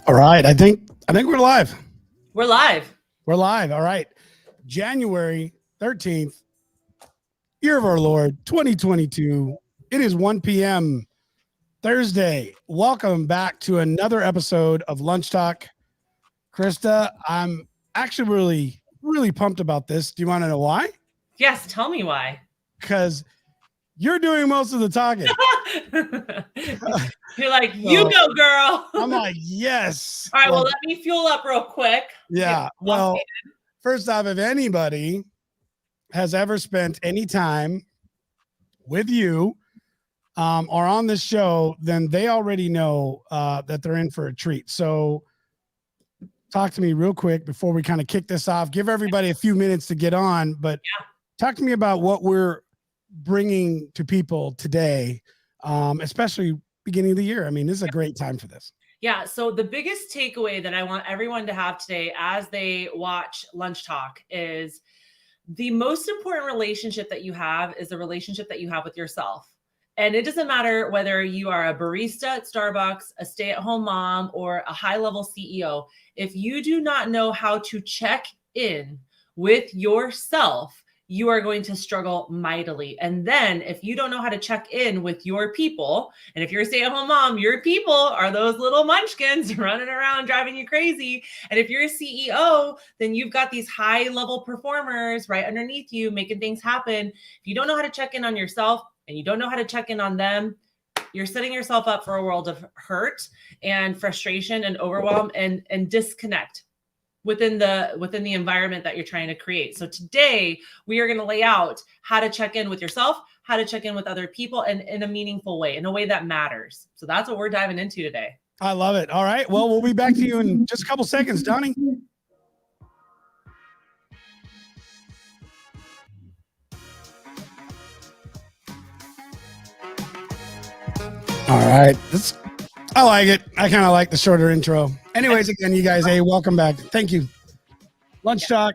All right. I think we're live. We're live. We're live. All right. January 13th, year of our Lord, 2022. It is 1 p.m. Thursday. Welcome back to another episode of LunchTalk. Krista, I'm actually really pumped about this. Do you want to know why? Yes, tell me why. Because you're doing most of the talking. You're like, you go, girl. I'm like, yes. All right, well, let me fuel up real quick. Yeah. Well, first off, if anybody has ever spent any time with you or on this show, then they already know that they're in for a treat. So talk to me real quick before we kind of kick this off. Give everybody a few minutes to get on, but talk to me about what we're bringing to people today, especially beginning of the year. I mean, this is a great time for this. Yeah. So the biggest takeaway that I want everyone to have today as they watch LunchTalk is the most important relationship that you have is the relationship that you have with yourself. And it doesn't matter whether you are a barista at Starbucks, a stay-at-home mom, or a high-level CEO. If you do not know how to check in with yourself, you are going to struggle mightily. And then if you don't know how to check in with your people, and if you're a stay-at-home mom, your people are those little munchkins running around driving you crazy. And if you're a CEO, then you've got these high-level performers right underneath you making things happen. If you don't know how to check in on yourself and you don't know how to check in on them, you're setting yourself up for a world of hurt and frustration and overwhelm and disconnect within the environment that you're trying to create. So today we are going to lay out how to check in with yourself, how to check in with other people, and in a meaningful way, in a way that matters. So that's what we're diving into today. I love it. All right. Well, we'll be back to you in just a couple seconds, Donnie. All right. I like it. I kind of like the shorter intro. Anyways, again, you guys, hey, welcome back. Thank you. LunchTalk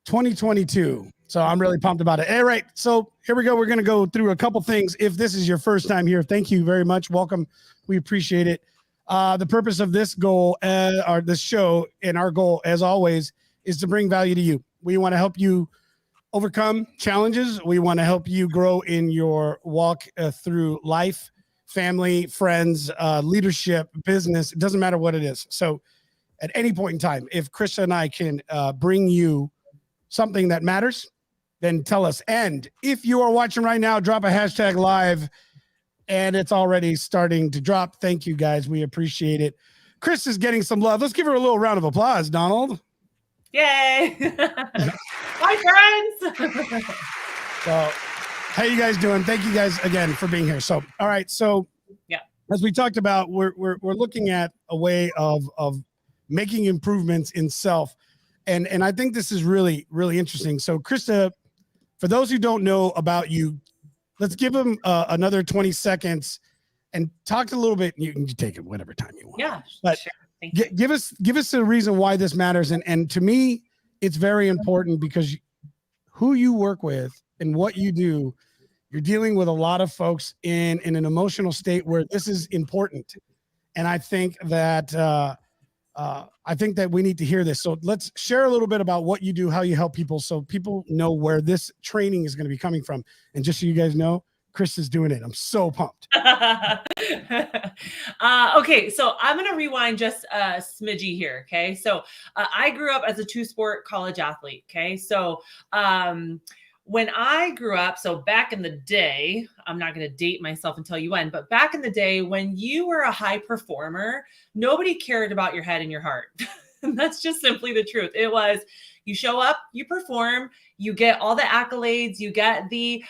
2022. So I'm really pumped about it. All right. So here we go. We're going to go through a couple things. If this is your first time here, thank you very much. Welcome. We appreciate it. The purpose of this goal or this show and our goal, as always, is to bring value to you. We want to help you overcome challenges. We want to help you grow in your walk through life, family, friends, leadership, business. It doesn't matter what it is. So at any point in time, if Krista and I can bring you something that matters, then tell us. And if you are watching right now, drop a hashtag live, and it's already starting to drop. Thank you, guys. We appreciate it. Chris is getting some love. Let's give her a little round of applause, Donald. Yay. Hi, friends. So, how you guys doing? Thank you guys again for being here. So, all right. So, as we talked about, we're looking at a way of making improvements in self, and I think this is really interesting. So, Krista, for those who don't know about you, let's give them another 20 seconds and talk a little bit. You can take it whatever time you want. Yeah, but sure. give us a reason why this matters, and to me, it's very important because who you work with and what you do, you're dealing with a lot of folks in an emotional state where this is important. And I think that we need to hear this. So let's share a little bit about what you do, how you help people, so people know where this training is going to be coming from. And just so you guys know, Chris is doing it. I'm so pumped. Okay, so I'm going to rewind just a smidgy here. Okay, so I grew up as a two-sport college athlete. Okay, so when I grew up, so back in the day, I'm not going to date myself and tell you when, but back in the day when you were a high performer, nobody cared about your head and your heart. That's just simply the truth. It was, you show up, you perform, you get all the accolades, you get the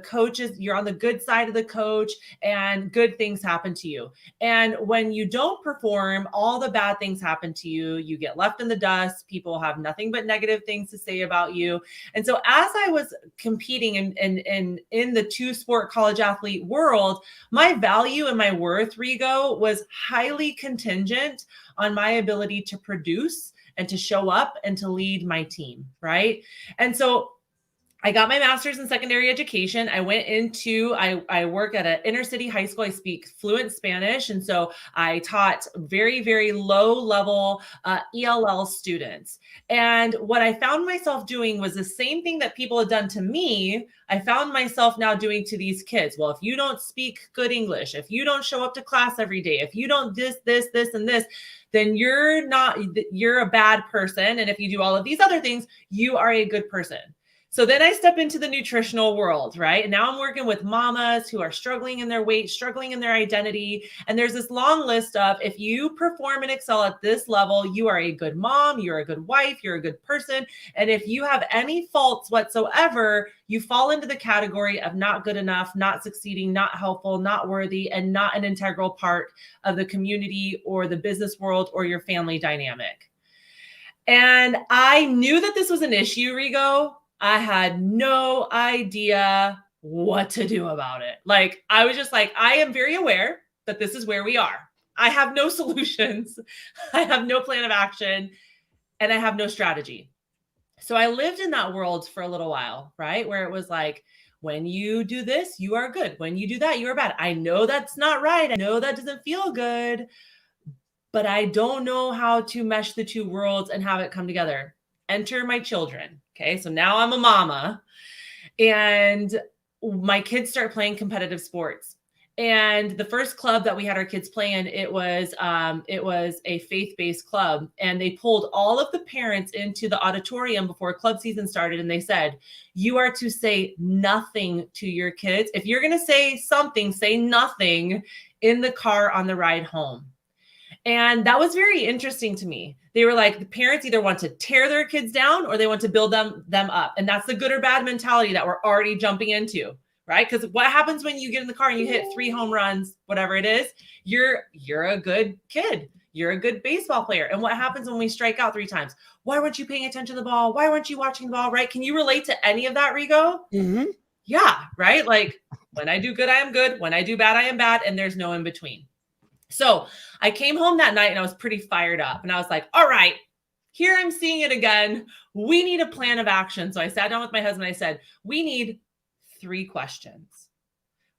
coaches, you're on the good side of the coach, and good things happen to you. And when you don't perform, all the bad things happen to you. You get left in the dust. People have nothing but negative things to say about you. And so as I was competing in the two-sport college athlete world, my value and my worth, Rigo, was highly contingent on my ability to produce and to show up and to lead my team, right? And so I got my master's in secondary education. I went into, I work at an inner city high school. I speak fluent Spanish. And so I taught very, very low level ELL students. And what I found myself doing was the same thing that people had done to me. I found myself now doing to these kids. Well, if you don't speak good English, if you don't show up to class every day, if you don't this, and this, then you're a bad person. And if you do all of these other things, you are a good person. So then I step into the nutritional world, right? And now I'm working with mamas who are struggling in their weight, struggling in their identity. And there's this long list of, if you perform and excel at this level, you are a good mom, you're a good wife, you're a good person. And if you have any faults whatsoever, you fall into the category of not good enough, not succeeding, not helpful, not worthy, and not an integral part of the community or the business world or your family dynamic. And I knew that this was an issue, Rigo. I had no idea what to do about it. Like, I was just like, I am very aware that this is where we are. I have no solutions. I have no plan of action, and I have no strategy. So I lived in that world for a little while, right? Where it was like, when you do this, you are good. When you do that, you are bad. I know that's not right. I know that doesn't feel good, but I don't know how to mesh the two worlds and have it come together. Enter my children. Okay. So now I'm a mama and my kids start playing competitive sports. And the first club that we had our kids play in, it was a faith-based club. And they pulled all of the parents into the auditorium before club season started. And they said, you are to say nothing to your kids. If you're going to say something, say nothing in the car on the ride home. And that was very interesting to me. They were like, the parents either want to tear their kids down or they want to build them up. And that's the good or bad mentality that we're already jumping into, right? Because what happens when you get in the car and you hit 3 home runs, whatever it is, you're a good kid. You're a good baseball player. And what happens when we strike out 3 times? Why weren't you paying attention to the ball? Why weren't you watching the ball, right? Can you relate to any of that, Rigo? Mm-hmm. Yeah, right? Like, when I do good, I am good. When I do bad, I am bad. And there's no in between. So I came home that night and I was pretty fired up and I was like, all right, here I'm seeing it again. We need a plan of action. So I sat down with my husband. I said, we need 3 questions.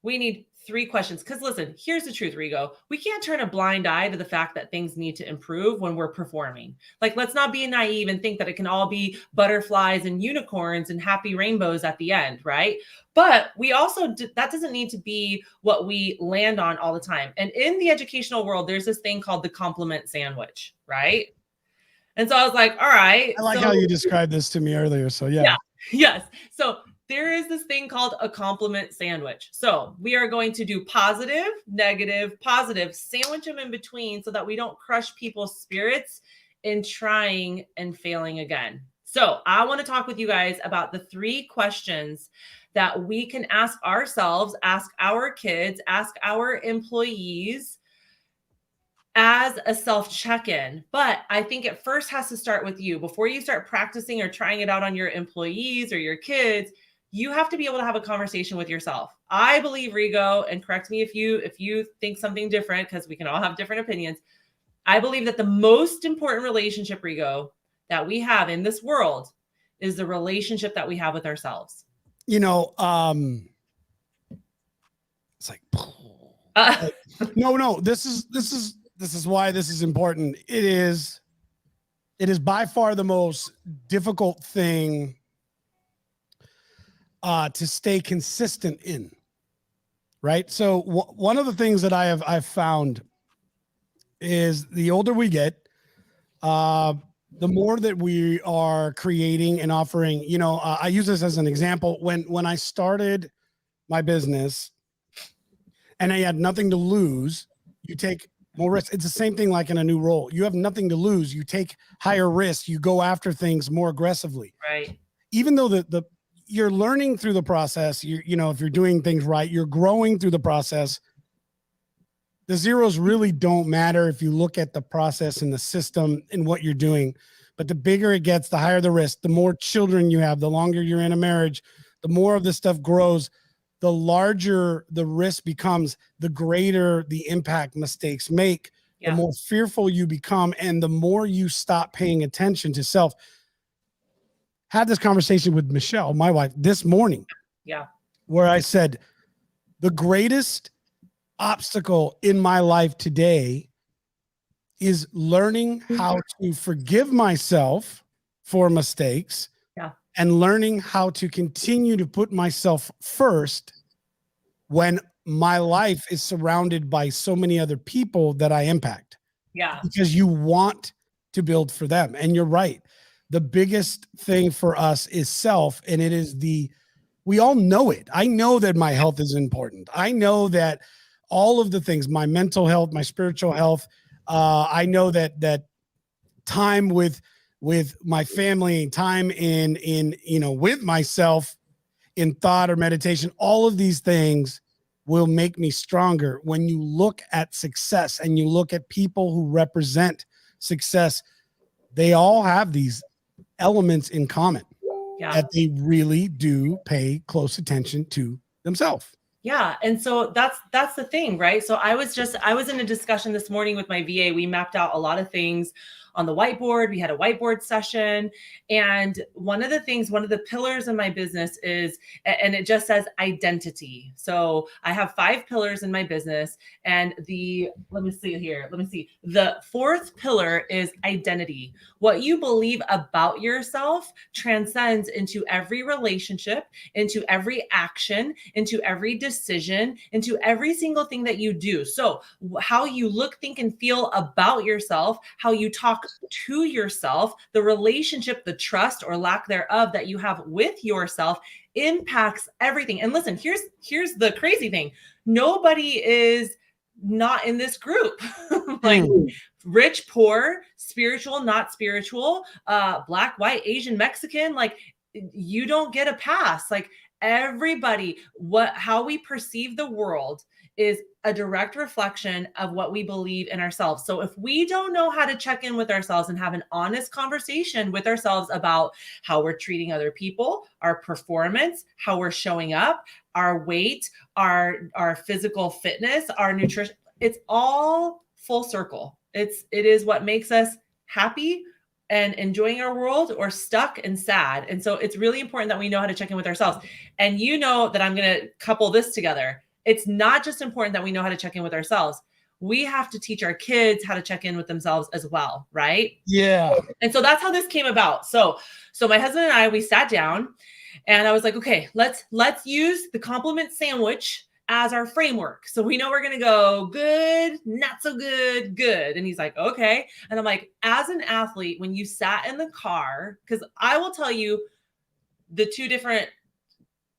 We need 3 questions. Because listen, here's the truth, Rigo. We can't turn a blind eye to the fact that things need to improve when we're performing. Like, let's not be naive and think that it can all be butterflies and unicorns and happy rainbows at the end, right? But we also, that doesn't need to be what we land on all the time. And in the educational world, there's this thing called the compliment sandwich, right? And so I was like, all right. I like how you described this to me earlier. So yeah. Yes. So there is this thing called a compliment sandwich. So we are going to do positive, negative, positive, sandwich them in between so that we don't crush people's spirits in trying and failing again. So I want to talk with you guys about the 3 questions that we can ask ourselves, ask our kids, ask our employees as a self check-in. But I think it first has to start with you. Before you start practicing or trying it out on your employees or your kids, you have to be able to have a conversation with yourself. I believe, Rigo, and correct me if you think something different, because we can all have different opinions. I believe that the most important relationship, Rigo, that we have in this world is the relationship that we have with ourselves. You know, it's like, no, this is why this is important. It is by far the most difficult thing to stay consistent in, right? So one of the things that I've found is the older we get, the more that we are creating and offering. You know, I use this as an example. When I started my business and I had nothing to lose, you take more risk. It's the same thing like in a new role. You have nothing to lose. You take higher risks. You go after things more aggressively. Right. Even though you're learning through the process, you know, if you're doing things right, you're growing through the process. The zeros really don't matter if you look at the process and the system and what you're doing. But the bigger it gets, the higher the risk. The more children you have, the longer you're in a marriage, the more of this stuff grows, the larger the risk becomes, the greater the impact mistakes make, the more fearful you become, and the more you stop paying attention to self. had this conversation with Michelle, my wife, this morning. Yeah. Where I said, the greatest obstacle in my life today is learning how to forgive myself for mistakes. Yeah. And learning how to continue to put myself first when my life is surrounded by so many other people that I impact. Yeah. Because you want to build for them. And you're right. The biggest thing for us is self. And it is we all know it. I know that my health is important. I know that all of the things, my mental health, my spiritual health, I know that time with my family, time in with myself in thought or meditation, all of these things will make me stronger. When you look at success and you look at people who represent success, they all have these elements in common. Yeah. That they really do pay close attention to themselves. Yeah. And so that's the thing, right? So I was in a discussion this morning with my VA. We mapped out a lot of things on the whiteboard. We had a whiteboard session. And one of the pillars in my business is, and it just says identity. So I have 5 pillars in my business. And let me see. The 4th pillar is identity. What you believe about yourself transcends into every relationship, into every action, into every decision, into every single thing that you do. So how you look, think, and feel about yourself, how you talk to yourself, the relationship, the trust or lack thereof that you have with yourself impacts everything. And listen, here's the crazy thing. Nobody is not in this group. Like rich, poor, spiritual, not spiritual, black, white, Asian, Mexican, like you don't get a pass. Like everybody, how we perceive the world is a direct reflection of what we believe in ourselves. So if we don't know how to check in with ourselves and have an honest conversation with ourselves about how we're treating other people, our performance, how we're showing up, our weight, our physical fitness, our nutrition, it's all full circle. It is what makes us happy and enjoying our world or stuck and sad. And so it's really important that we know how to check in with ourselves. And you know that I'm going to couple this together. It's not just important that we know how to check in with ourselves. We have to teach our kids how to check in with themselves as well, right? Yeah. And so that's how this came about. So my husband and I, we sat down and I was like, okay, let's use the compliment sandwich as our framework. So we know we're going to go good, not so good, good. And he's like, okay. And I'm like, as an athlete, when you sat in the car, because I will tell you the 2 different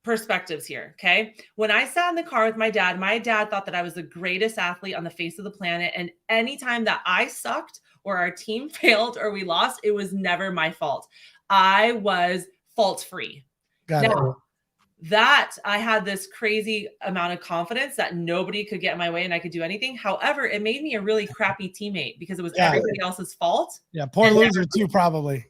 perspectives here. Okay. When I sat in the car with my dad thought that I was the greatest athlete on the face of the planet. And anytime that I sucked or our team failed or we lost, it was never my fault. I was fault free. Now, that I had this crazy amount of confidence that nobody could get in my way and I could do anything. However, it made me a really crappy teammate because it was everybody else's fault. Yeah. Poor loser too, probably.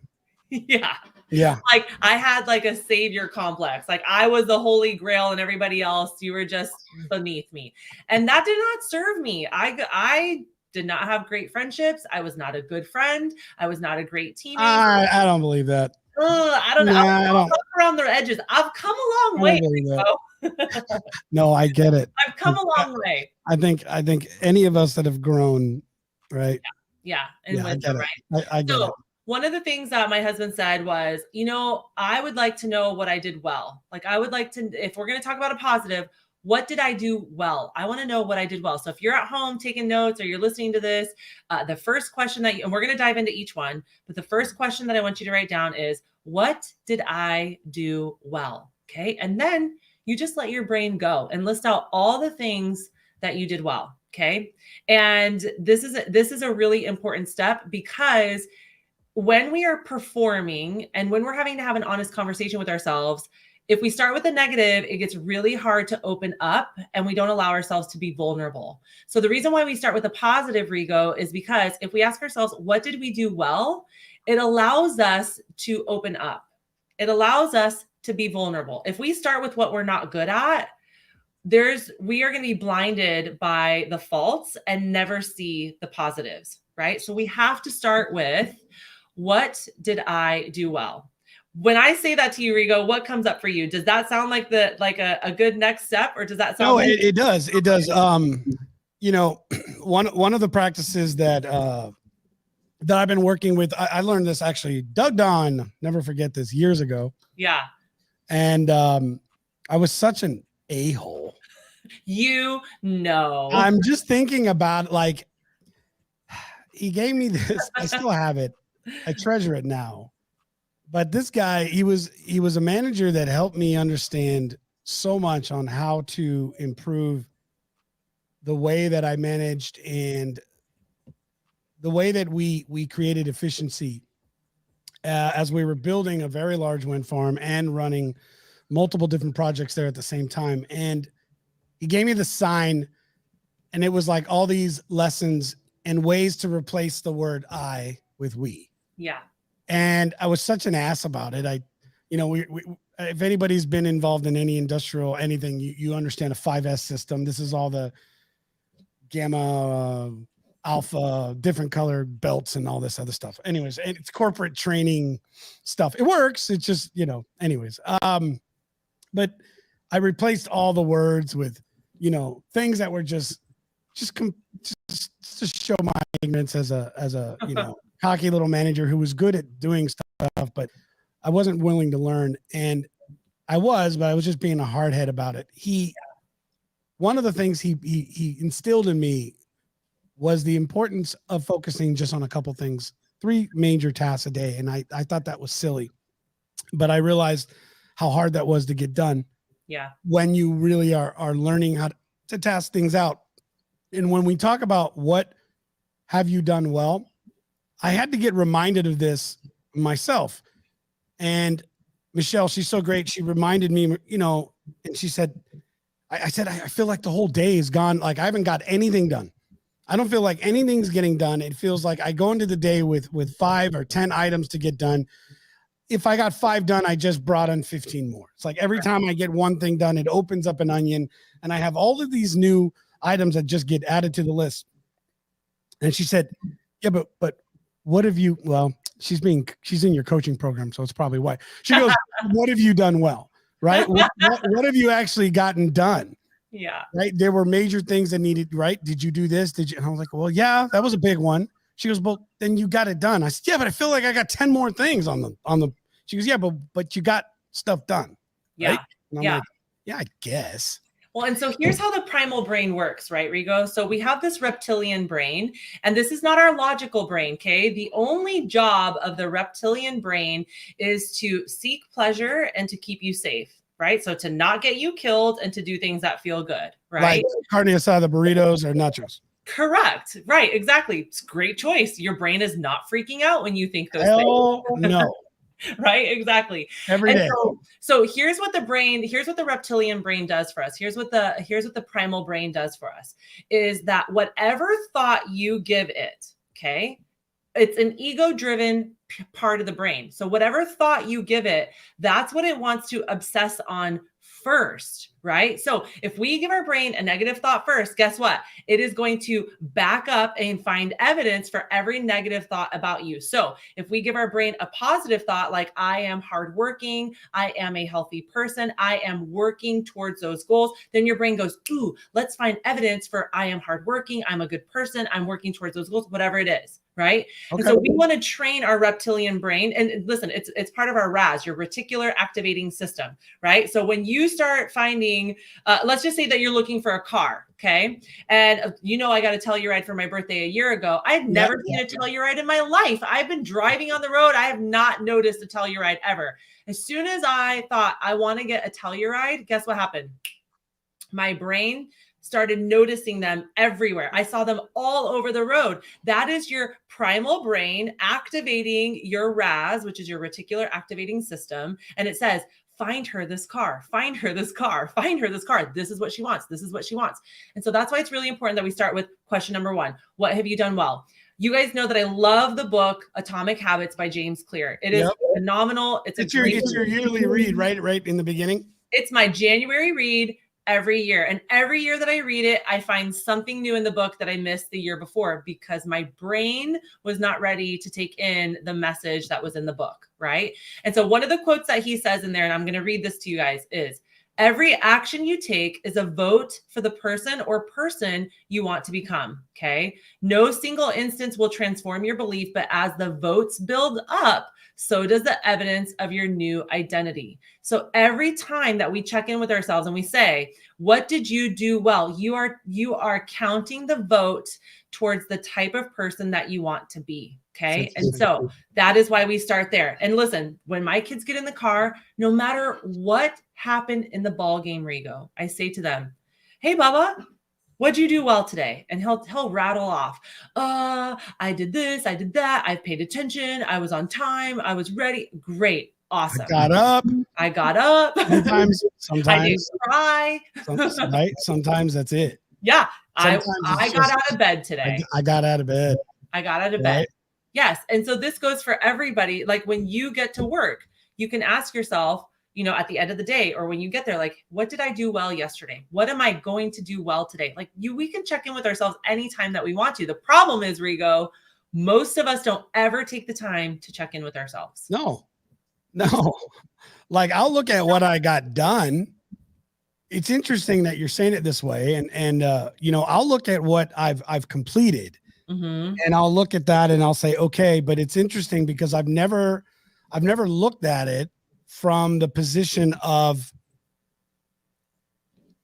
Yeah. Yeah. Like I had like a savior complex. Like I was the holy grail and everybody else, you were just beneath me. And that did not serve me. I did not have great friendships. I was not a good friend. I was not a great teammate. I don't believe that. I don't know. I'll talk around their edges. I've come a long way. No, I get it. I've come a long way. I think any of us that have grown, right? Yeah. And I get it. Right? I get it. One of the things that my husband said was, I would like to know what I did well. Like I would like to, if we're going to talk about a positive, what did I do well? I want to know what I did well. So if you're at home taking notes or you're listening to this, the first question and we're going to dive into each one, but the first question that I want you to write down is, what did I do well? Okay. And then you just let your brain go and list out all the things that you did well. Okay. And this is a really important step because when we are performing and when we're having to have an honest conversation with ourselves, if we start with the negative, it gets really hard to open up and we don't allow ourselves to be vulnerable. So the reason why we start with a positive, Rigo, is because if we ask ourselves, what did we do well? It allows us to open up. It allows us to be vulnerable. If we start with what we're not good at, we are going to be blinded by the faults and never see the positives, right? So we have to start with, what did I do well? When I say that to you, Rigo, what comes up for you? Does that sound like a good next step, or does that sound No, like it does. It does. You know, one of the practices that I've been working with, I learned this actually, Doug Don, never forget this, years ago. Yeah. And I was such an a-hole. You know. I'm just thinking about, like, he gave me this. I still have it. I treasure it now. But this guy, he was a manager that helped me understand so much on how to improve the way that I managed and the way that we created efficiency as we were building a very large wind farm and running multiple different projects there at the same time. And he gave me the sign, and it was like all these lessons and ways to replace the word I with we. Yeah. And I was such an ass about it. We if anybody's been involved in any industrial anything, you understand a 5S system. This is all the gamma, alpha, different colored belts and all this other stuff. Anyways, and it's corporate training stuff. It works. It's just, anyways. But I replaced all the words with, things that were just to show my ignorance as a cocky little manager who was good at doing stuff, but I wasn't willing to learn. And but I was just being a hard head about it. One of the things he instilled in me was the importance of focusing just on a couple things, 3 major tasks a day. And I thought that was silly, but I realized how hard that was to get done. Yeah. When you really are learning how to task things out. And when we talk about what have you done well, I had to get reminded of this myself. And Michelle, she's so great. She reminded me, and she said, I said, I feel like the whole day is gone. Like I haven't got anything done. I don't feel like anything's getting done. It feels like I go into the day with 5 or 10 items to get done. If I got 5 done, I just brought on 15 more. It's like every time I get one thing done, it opens up an onion, and I have all of these new items that just get added to the list. And she said, yeah, but what have you, well, she's in your coaching program, so it's probably why. She goes, what have you done well? Right? What have you actually gotten done? Yeah. Right. There were major things that needed, right? Did you do this? Did you? And I was like, well, yeah, that was a big one. She goes, well, then you got it done. I said, yeah, but I feel like I got 10 more things on the, she goes, yeah, but you got stuff done. Yeah. Right? And I'm Yeah. like, yeah, I guess. Well, and so here's how the primal brain works, right, Rigo? So we have this reptilian brain, and this is not our logical brain, okay? The only job of the reptilian brain is to seek pleasure and to keep you safe, right? So to not get you killed and to do things that feel good, right? Like carne asada, burritos, or nachos. Correct. Right. Exactly. It's a great choice. Your brain is not freaking out when you think those Hell things. no. Right. Exactly. Every day. So here's what the reptilian brain does for us. Here's what the primal brain does for us is that whatever thought you give it, okay, it's an ego-driven part of the brain. So whatever thought you give it, that's what it wants to obsess on first, right? So if we give our brain a negative thought first, guess what? It is going to back up and find evidence for every negative thought about you. So if we give our brain a positive thought, like I am hardworking, I am a healthy person, I am working towards those goals, then your brain goes, ooh, let's find evidence for I am hardworking, I'm a good person, I'm working towards those goals, whatever it is. Right. Okay. And so we want to train our reptilian brain. And listen, it's part of our RAS, your reticular activating system. Right. So when you start finding, let's just say that you're looking for a car. Okay. And I got a Telluride for my birthday a year ago. I've never seen a Telluride in my life. I've been driving on the road. I have not noticed a Telluride ever. As soon as I thought I want to get a Telluride, guess what happened? My brain started noticing them everywhere. I saw them all over the road. That is your primal brain activating your RAS, which is your reticular activating system. And it says, find her this car, find her this car, find her this car. This is what she wants. This is what she wants. And so that's why it's really important that we start with question number 1. What have you done well? You guys know that I love the book Atomic Habits by James Clear. It is phenomenal. It's your yearly read, right in the beginning. It's my January read. every year. And every year that I read it, I find something new in the book that I missed the year before because my brain was not ready to take in the message that was in the book, right? And so one of the quotes that he says in there, and I'm going to read this to you guys, is every action you take is a vote for the person or person you want to become, okay? No single instance will transform your belief, but as the votes build up, so does the evidence of your new identity. So every time that we check in with ourselves and we say, what did you do well? You are counting the vote towards the type of person that you want to be. Okay. And so that is why we start there. And listen, when my kids get in the car, no matter what happened in the ball game, Rigo, I say to them, hey, Bubba, what'd you do well today? And he'll rattle off. I did this, I did that. I paid attention. I was on time. I was ready. Great. Awesome. I got up. Sometimes I didn't cry. Right? Sometimes that's it. Yeah. I got out of bed today. I got out of bed. I got out of bed. Yes. And so this goes for everybody. Like when you get to work, you can ask yourself, at the end of the day, or when you get there, like, what did I do well yesterday? What am I going to do well today? Like we can check in with ourselves anytime that we want to. The problem is, Rigo, most of us don't ever take the time to check in with ourselves. No. Like I'll look at what I got done. It's interesting that you're saying it this way. And I'll look at what I've completed and I'll look at that and I'll say, okay, but it's interesting because I've never looked at it from the position of,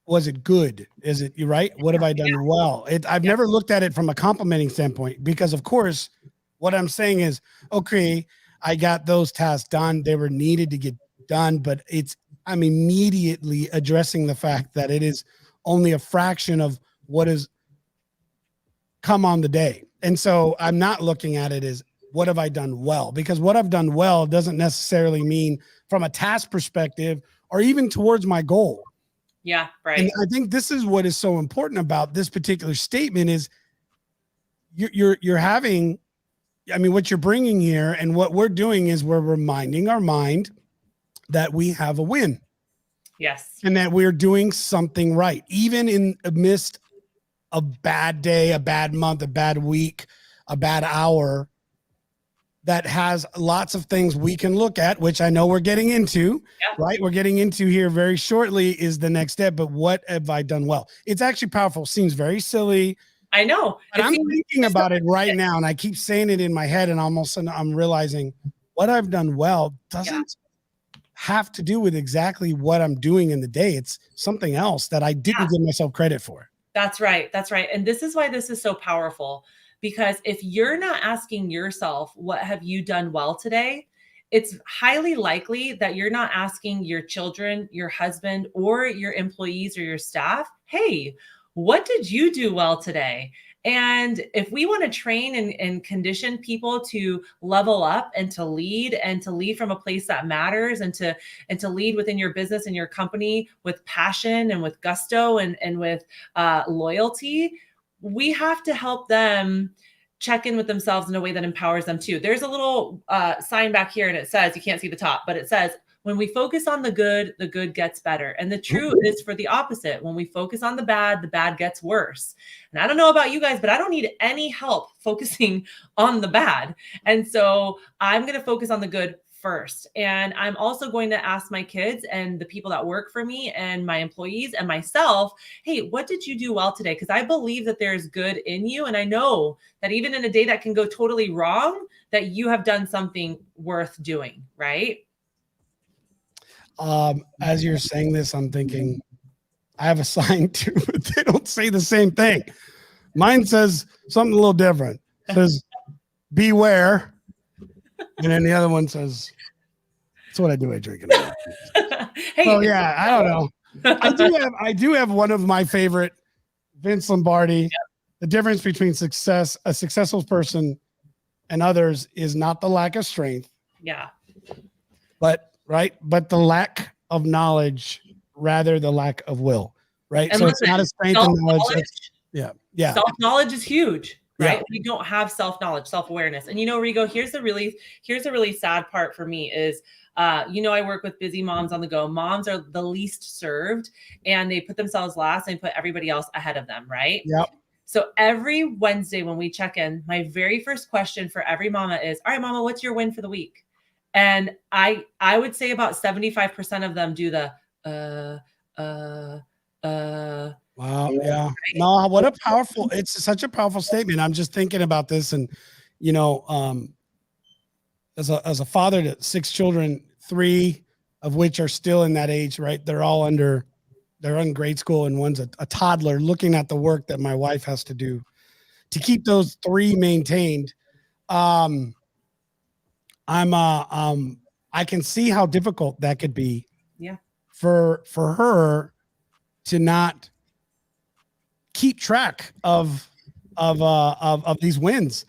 was it good? Is it you right? What have I done well? I've never looked at it from a complimenting standpoint because of course, what I'm saying is, okay, I got those tasks done. They were needed to get done, but I'm immediately addressing the fact that it is only a fraction of what is come on the day. And so I'm not looking at it as what have I done well, because what I've done well doesn't necessarily mean from a task perspective or even towards my goal. Yeah. Right. And I think this is what is so important about this particular statement is you're having, what you're bringing here and what we're doing is we're reminding our mind that we have a win. Yes. And that we're doing something right, even in the midst of a bad day, a bad month, a bad week, a bad hour that has lots of things we can look at, which I know we're getting into, right? We're getting into here very shortly is the next step, but what have I done well? It's actually powerful. Seems very silly. I know. But I'm thinking about it right now and I keep saying it in my head and almost I'm realizing what I've done well doesn't have to do with exactly what I'm doing in the day. It's something else that I didn't give myself credit for. That's right. That's right. And this is why this is so powerful, because if you're not asking yourself, what have you done well today? It's highly likely that you're not asking your children, your husband, or your employees or your staff, hey, what did you do well today? And if we want to train and condition people to level up and to lead from a place that matters and to lead within your business and your company with passion and with gusto and with loyalty, we have to help them check in with themselves in a way that empowers them too. There's a little sign back here and it says, you can't see the top, but it says, when we focus on the good gets better. And the truth is for the opposite. When we focus on the bad gets worse. And I don't know about you guys, but I don't need any help focusing on the bad. And so I'm going to focus on the good first. And I'm also going to ask my kids and the people that work for me and my employees and myself, hey, what did you do well today? Because I believe that there's good in you. And I know that even in a day that can go totally wrong, that you have done something worth doing, right? As you're saying this, I'm thinking I have a sign too, but they don't say the same thing. Mine says something a little different. It says beware. And then the other one says, that's what I do. I drink it. Hey, so yeah, I don't know. I do have one of my favorite, Vince Lombardi. Yep. The difference between a successful person and others is not the lack of strength. Yeah. But the lack of knowledge, rather the lack of will, right? And so listen, it's not a strength and knowledge. Yeah. Self-knowledge is huge, right? Yeah. We don't have self-knowledge, self-awareness. And Rigo, here's a really sad part for me is, I work with busy moms on the go. Moms are the least served and they put themselves last and put everybody else ahead of them, right? Yep. So every Wednesday when we check in, my very first question for every mama is, all right, mama, what's your win for the week? And I would say about 75% of them do the, Wow. Yeah. No, what a powerful, it's such a powerful statement. I'm just thinking about this and, as a father to 6 children, 3 of which are still in that age, right? They're in grade school and one's a toddler, looking at the work that my wife has to do to keep those 3 maintained. I can see how difficult that could be. Yeah. For her to not keep track of these wins.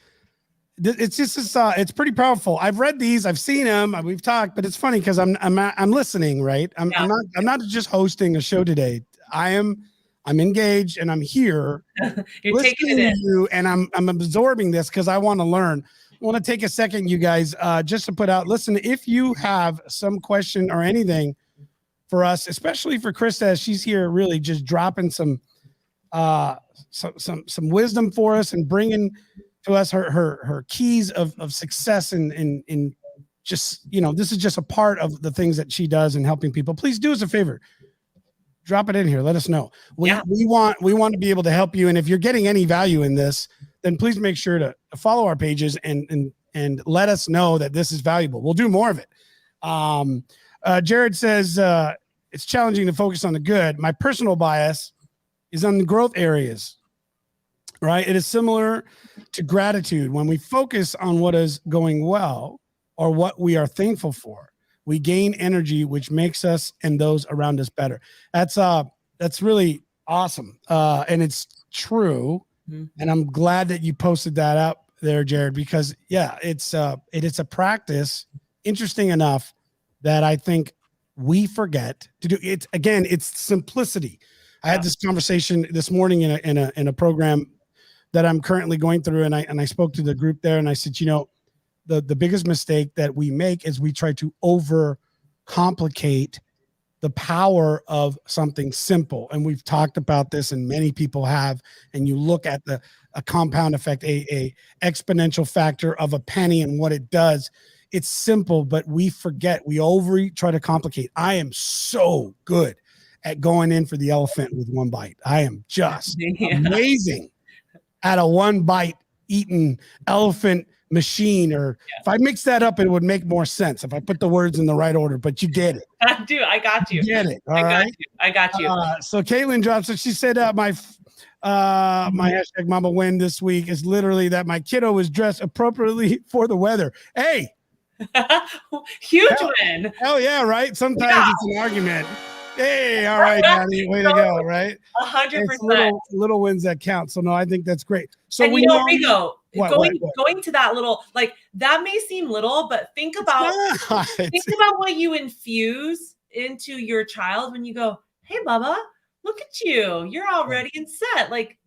It's just it's pretty powerful. I've read these, I've seen them, we've talked, but it's funny because I'm listening, right? I'm not just hosting a show today. I'm engaged and I'm here. You're taking it in. You, and I'm absorbing this because I want to learn. I want to take a second, you guys, just to put out. Listen, if you have some question or anything for us, especially for Krista, as she's here, really just dropping some wisdom for us and bringing to us her keys of success in just, this is just a part of the things that she does in helping people. Please do us a favor. Drop it in here. Let us know. We want to be able to help you. And if you're getting any value in this, then please make sure to follow our pages and let us know that this is valuable. We'll do more of it. Jared says, it's challenging to focus on the good. My personal bias is on the growth areas, right? It is similar to gratitude. When we focus on what is going well or what we are thankful for, we gain energy, which makes us and those around us better. That's really awesome. And it's true. Mm-hmm. And I'm glad that you posted that up there, Jared, because it's a practice, interesting enough, that I think we forget to do. It's simplicity. I had this conversation this morning in a program that I'm currently going through, and I spoke to the group there, and I said, the biggest mistake that we make is we try to overcomplicate the power of something simple. And we've talked about this, and many people have. And you look at a compound effect, a exponential factor of a penny and what it does. It's simple, but we forget. We try to complicate. I am so good at going in for the elephant with one bite. I am just amazing at a one bite eating elephant machine. Or if I mix that up, it would make more sense if I put the words in the right order, but you get it. I do. I got you. Get it. All right. I got you. So Caitlin drops it. She said, my hashtag mama win this week is literally that my kiddo was dressed appropriately for the weather. Hey, huge win. Hell yeah. Right. Sometimes it's an argument. Hey, all right, Daddy, way to go, right? 100%. Little wins that count. So no, I think that's great. So and Rigo, going to that little, like, that may seem little, but think about what you infuse into your child when you go, hey, Bubba, look at you. You're all ready and set. Like,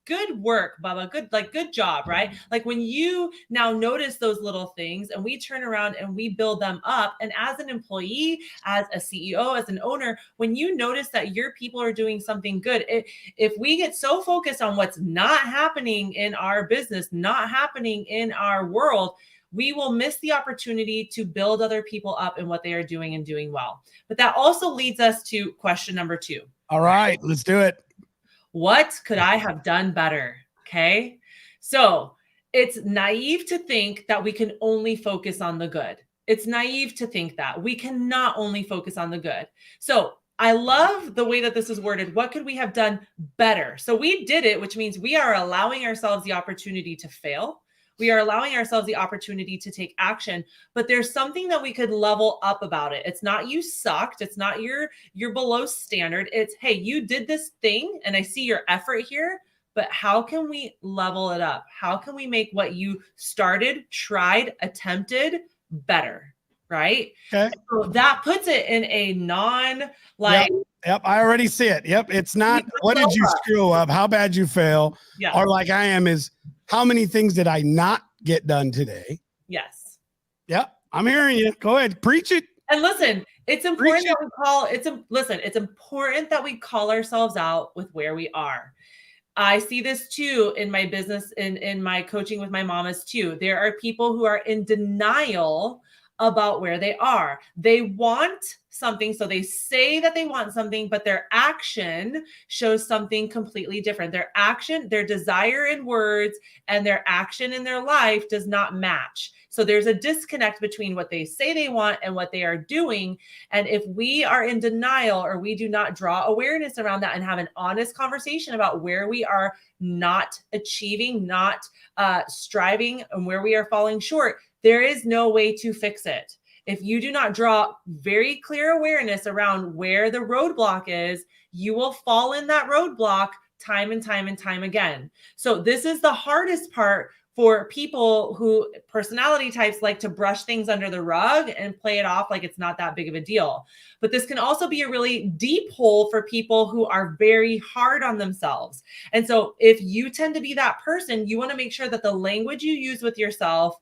good work, Bubba. Good job, right? Like, when you now notice those little things and we turn around and we build them up. And as an employee, as a CEO, as an owner, when you notice that your people are doing something good, if we get so focused on what's not happening in our business, not happening in our world, we will miss the opportunity to build other people up in what they are doing and doing well. But that also leads us to question number 2. All right, let's do it. What could I have done better? Okay. So it's naive to think that we can only focus on the good. It's naive to think that we cannot only focus on the good. So I love the way that this is worded. What could we have done better? So we did it, which means we are allowing ourselves the opportunity to fail. We are allowing ourselves the opportunity to take action, but there's something that we could level up about it. It's not you sucked. It's not you're below standard. It's, hey, you did this thing and I see your effort here, but how can we level it up? How can we make what you started, tried, attempted better? Right. Okay. So that puts it in a Yep. I already see it. Yep. It's not, what did you screw up? How bad you fail? Yeah. Or like I am is, how many things did I not get done today? Yes. Yep. I'm hearing you. Go ahead. Preach it. And listen, it's important it's important that we call ourselves out with where we are. I see this too in my business, in my coaching with my mamas too. There are people who are in denial about where they are. They want something, so they say that they want something, but their action shows something completely different. Their action, their desire in words and their action in their life does not match. So there's a disconnect between what they say they want and what they are doing. And if we are in denial or we do not draw awareness around that and have an honest conversation about where we are not achieving, not striving, and where we are falling short, there is no way to fix it. If you do not draw very clear awareness around where the roadblock is, you will fall in that roadblock time and time and time again. So this is the hardest part for people who personality types like to brush things under the rug and play it off like it's not that big of a deal. But this can also be a really deep hole for people who are very hard on themselves. And so if you tend to be that person, you want to make sure that the language you use with yourself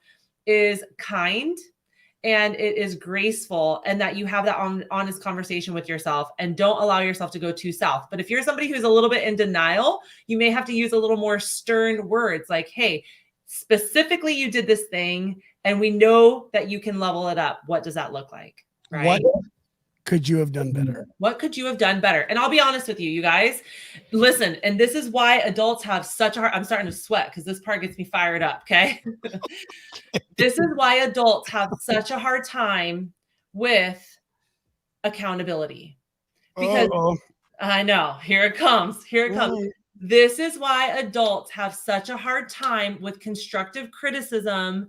is kind and it is graceful, and that you have that honest conversation with yourself and don't allow yourself to go too south. But if you're somebody who's a little bit in denial, you may have to use a little more stern words like, hey, specifically you did this thing and we know that you can level it up. What does that look like? Right? What could you have done better? What could you have done better? And I'll be honest with you guys, listen, and this is why adults have such a hard, I'm starting to sweat because this part gets me fired up. Okay. This is why adults have such a hard time with accountability, because I know, here it comes. This is why adults have such a hard time with constructive criticism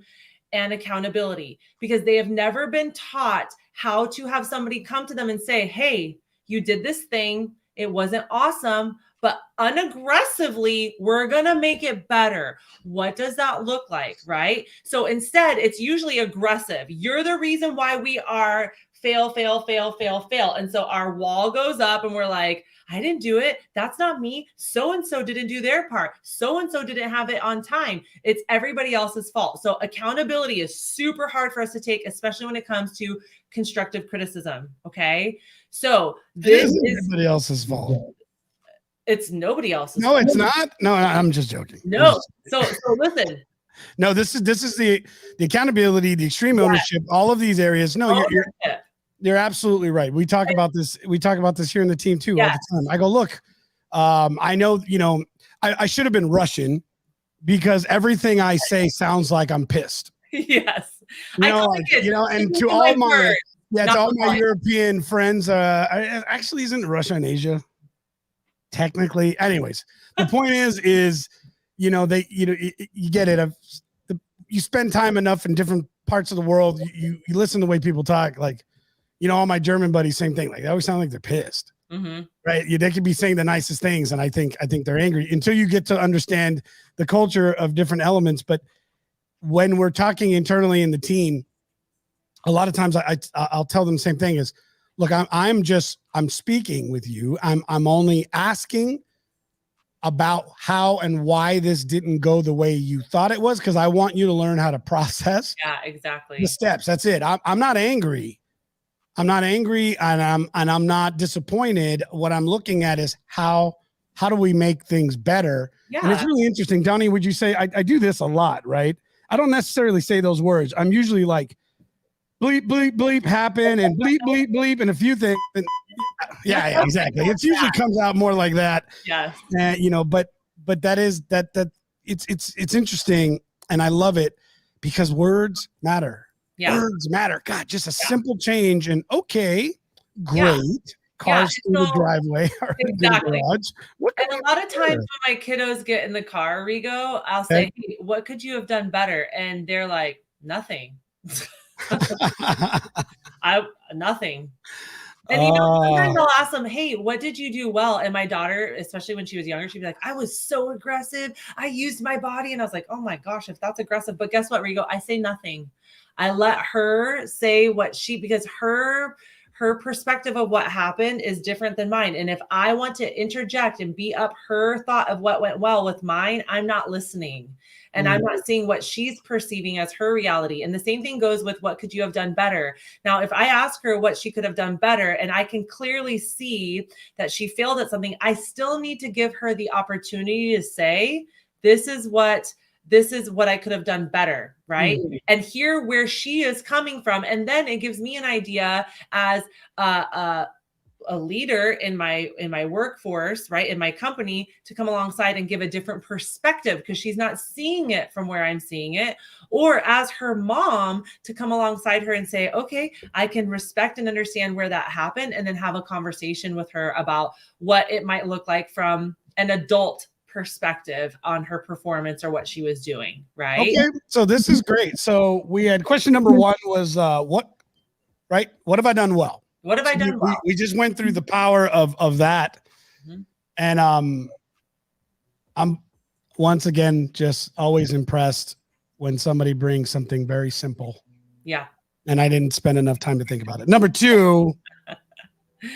and accountability, because they have never been taught how to have somebody come to them and say, hey, you did this thing. It wasn't awesome, but unaggressively, we're going to make it better. What does that look like? Right? So instead, it's usually aggressive. You're the reason why we are fail. And so our wall goes up and we're like, I didn't do it. That's not me. So-and-so didn't do their part. So-and-so didn't have it on time. It's everybody else's fault. So accountability is super hard for us to take, especially when it comes to constructive criticism. Okay. So this is everybody else's fault. It's nobody else's fault. No, it's not. No, I'm just joking. No. So listen. No, this is the accountability, the extreme ownership, all of these areas. No, you're absolutely right. We talk about this. We talk about this here in the team too all the time. I go, look, I know, I should have been Russian because everything I say sounds like I'm pissed. Yes. And to all my European friends, actually isn't Russia and Asia technically. Anyways, the point is, you get it. You spend time enough in different parts of the world. You listen to the way people talk, like, all my German buddies, same thing. Like they always sound like they're pissed, right? They could be saying the nicest things, and I think they're angry until you get to understand the culture of different elements. But when we're talking internally in the team, a lot of times I'll tell them the same thing: is, look, I'm speaking with you. I'm only asking about how and why this didn't go the way you thought it was, because I want you to learn how to process. Yeah, exactly. The steps. That's it. I'm not angry. I'm not angry, and I'm not disappointed. What I'm looking at is how do we make things better? Yeah. And it's really interesting. Donnie, would you say I do this a lot, right? I don't necessarily say those words. I'm usually like bleep, bleep, bleep happen and bleep, bleep, bleep and a few things. And yeah, exactly. It usually comes out more like that. Yeah. But that is that it's interesting, and I love it because words matter. Yeah. Words matter. God, just a simple change, and okay, great. Cars through the driveway or exactly. the garage. And a lot of times when my kiddos get in the car, Rigo, I'll say, hey, what could you have done better? And they're like, nothing. Nothing. And sometimes I'll ask them, hey, what did you do well? And my daughter, especially when she was younger, she'd be like, I was so aggressive. I used my body. And I was like, oh my gosh, if that's aggressive. But guess what, Rigo? I say nothing. I let her say what because her her perspective of what happened is different than mine. And if I want to interject and beat up her thought of what went well with mine, I'm not listening. And I'm not seeing what she's perceiving as her reality. And the same thing goes with what could you have done better? Now, if I ask her what she could have done better, and I can clearly see that she failed at something, I still need to give her the opportunity to say, this is what I could have done better, right? And hear where she is coming from. And then it gives me an idea as a leader in my workforce, right, in my company, to come alongside and give a different perspective because she's not seeing it from where I'm seeing it. Or as her mom, to come alongside her and say, okay, I can respect and understand where that happened, and then have a conversation with her about what it might look like from an adult perspective on her performance or what she was doing, right? Okay, so this is great. So we had question number one was what have I done well? What have I done well? We just went through the power of that. And I'm once again just always impressed when somebody brings something very simple. Yeah. And I didn't spend enough time to think about it. Number two,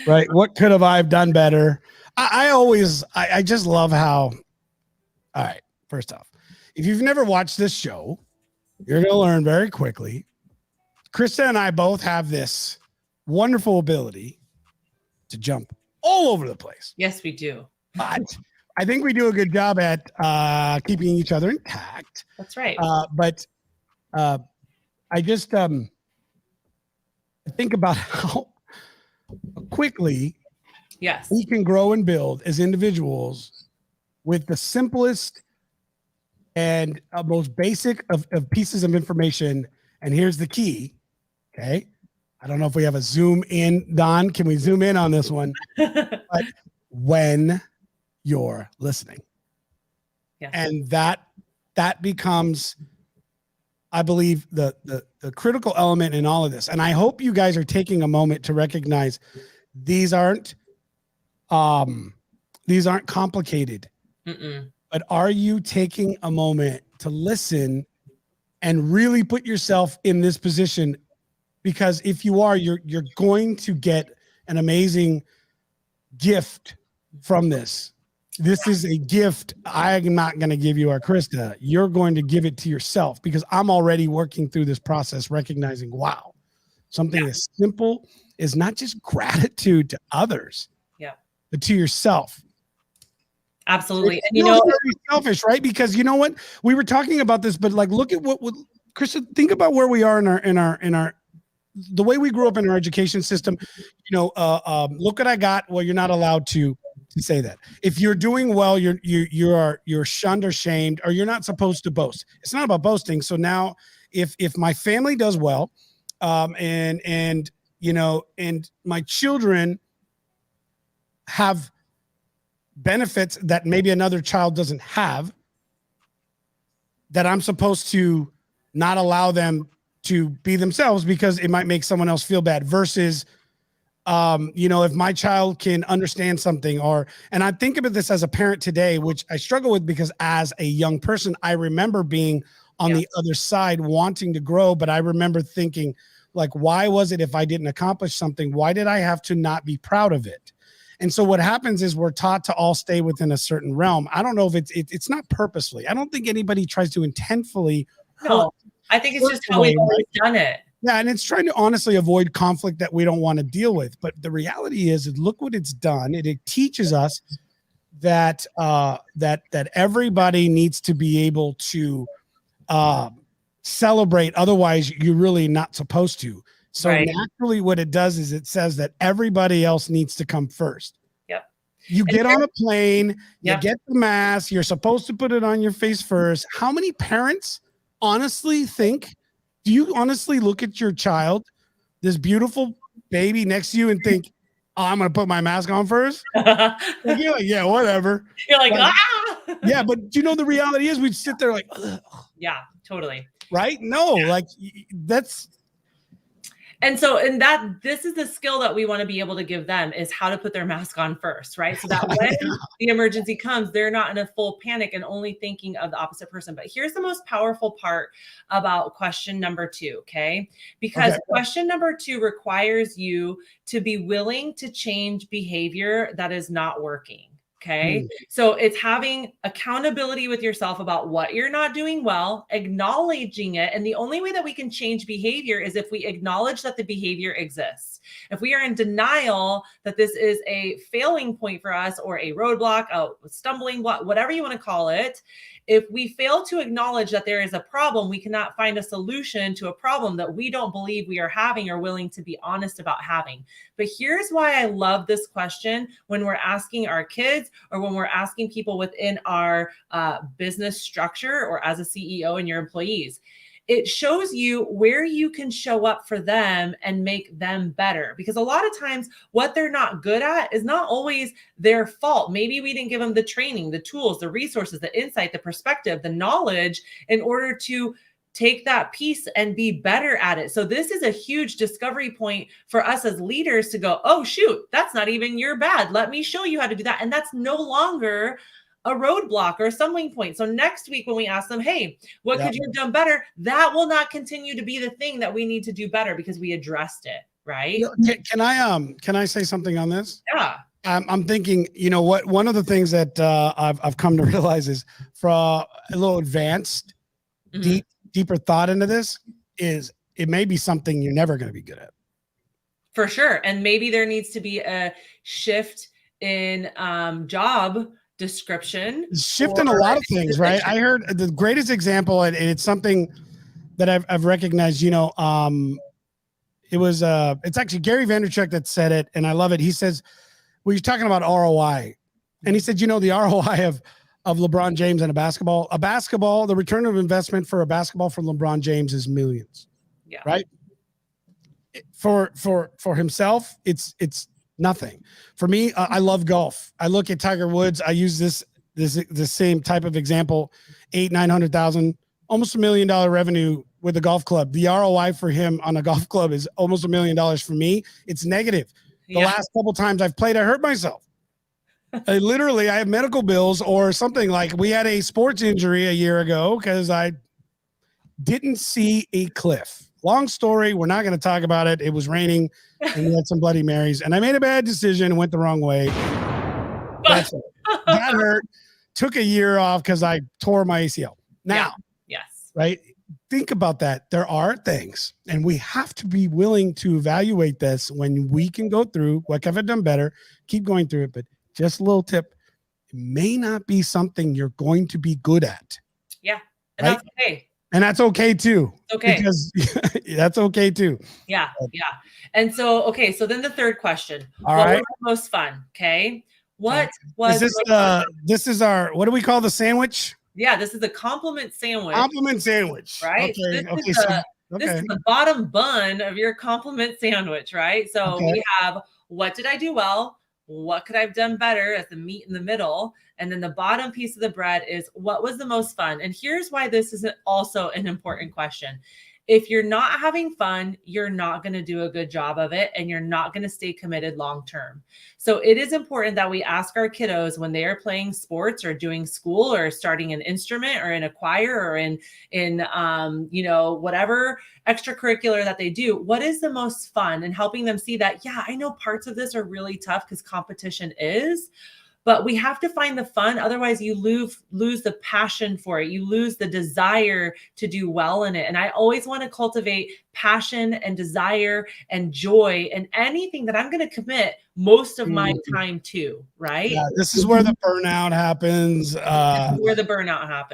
right? What could have I done better? I just love how, all right, first off, if you've never watched this show, you're going to learn very quickly. Krista and I both have this wonderful ability to jump all over the place. Yes, we do. But I think we do a good job at keeping each other intact. That's right. But I just think about how quickly we can grow and build as individuals with the simplest and most basic of pieces of information. And here's the key. Okay. I don't know if we have a zoom in, Don. Can we zoom in on this one? But when you're listening. Yes. And that becomes, I believe, the critical element in all of this. And I hope you guys are taking a moment to recognize these aren't complicated. But are you taking a moment to listen and really put yourself in this position? Because if you are, you're going to get an amazing gift from this. This is a gift I'm not going to give you, or Krista. You're going to give it to yourself, because I'm already working through this process, recognizing, wow, something as simple is not just gratitude to others, but to yourself. Absolutely. And very selfish, right? Because you know what? We were talking about this, but like, look at what Krista, think about where we are in our the way we grew up in our education system. Look what I got. Well, you're not allowed to say that. If you're doing well, you're shunned or shamed, or you're not supposed to boast. It's not about boasting. So now if my family does well, and my children have benefits that maybe another child doesn't have, that I'm supposed to not allow them to be themselves because it might make someone else feel bad, versus if my child can understand something, and I think about this as a parent today, which I struggle with, because as a young person, I remember being on the other side wanting to grow, but I remember thinking, like, why was it if I didn't accomplish something, why did I have to not be proud of it? And so what happens is we're taught to all stay within a certain realm. I don't know if it's not purposely. I don't think anybody tries to intentfully. No, I think it's just how we've always done it. Yeah, and it's trying to honestly avoid conflict that we don't want to deal with. But the reality is, look what it's done. It teaches us that that everybody needs to be able to celebrate. Otherwise, you're really not supposed to. So naturally what it does is it says that everybody else needs to come first. Yep. You get on a plane, you get the mask, you're supposed to put it on your face first. How many parents honestly do you honestly look at your child, this beautiful baby next to you, and think, oh, I'm going to put my mask on first? Like, you're like, yeah, whatever. You're like, Yeah, but the reality is we'd sit there like, ugh. Yeah, totally. Right? No, like that's... And this is the skill that we want to be able to give them, is how to put their mask on first, right? So that when the emergency comes, they're not in a full panic and only thinking of the opposite person. But here's the most powerful part about question number 2, okay? Because question number 2 requires you to be willing to change behavior that is not working. Okay. So it's having accountability with yourself about what you're not doing well, acknowledging it. And the only way that we can change behavior is if we acknowledge that the behavior exists. If we are in denial that this is a failing point for us, or a roadblock, a stumbling block, whatever you want to call it, if we fail to acknowledge that there is a problem, we cannot find a solution to a problem that we don't believe we are having or willing to be honest about having. But here's why I love this question when we're asking our kids, or when we're asking people within our business structure, or as a CEO and your employees. It shows you where you can show up for them and make them better. Because a lot of times what they're not good at is not always their fault. Maybe we didn't give them the training, the tools, the resources, the insight, the perspective, the knowledge in order to take that piece and be better at it. So this is a huge discovery point for us as leaders to go, oh, shoot, that's not even your bad. Let me show you how to do that. And that's no longer a roadblock or a stumbling point. So next week when we ask them, hey, what could you have done better? That will not continue to be the thing that we need to do better, because we addressed it, right? Can I say something on this? Yeah. I'm thinking, you know what, one of the things that I've come to realize is, for a little advanced, deeper thought into this, is it may be something you're never going to be good at. For sure. And maybe there needs to be a shift in job description, shifting a lot of things, right? I heard the greatest example, and it's something that I've recognized, you know, it's actually Gary Vaynerchuk that said it, and I love it. He says, well, you're talking about ROI, and he said, you know, the ROI of LeBron James and a basketball, the return of investment for a basketball from LeBron James is millions. Yeah. Right. For himself, it's nothing. For me, I love golf. I look at Tiger Woods. I use this same type of example: 800,000-900,000, almost $1 million revenue with a golf club. The ROI for him on a golf club is almost $1 million. For me, it's negative. The last couple times I've played, I hurt myself. I have medical bills or something. Like, we had a sports injury a year ago because I didn't see a cliff. Long story, we're not going to talk about it. It was raining and we had some Bloody Marys, and I made a bad decision and went the wrong way. That's it. That hurt. Took a year off because I tore my ACL. Now, yes, right? Think about that. There are things, and we have to be willing to evaluate this when we can go through what have I done better, keep going through it. But just a little tip, it may not be something you're going to be good at. Yeah. And that's okay. And that's okay too. Okay. Because that's okay too. Yeah. Yeah. And so then the third question. All what right. was the most fun? Okay. What was this is our, what do we call the sandwich? Yeah, this is a compliment sandwich. Compliment sandwich. Right. Okay. This is the bottom bun of your compliment sandwich, right? So we have, what did I do well? What could I have done better as the meat in the middle? And then the bottom piece of the bread is, what was the most fun? And here's why this is also an important question. If you're not having fun, you're not going to do a good job of it, and you're not going to stay committed long-term. So it is important that we ask our kiddos when they are playing sports or doing school or starting an instrument or in a choir or in whatever extracurricular that they do, what is the most fun, and helping them see that, yeah, I know parts of this are really tough because competition is, but we have to find the fun. Otherwise, you lose the passion for it. You lose the desire to do well in it. And I always want to cultivate passion and desire and joy and anything that I'm going to commit most of my time to, right? Yeah, this is where the burnout happens.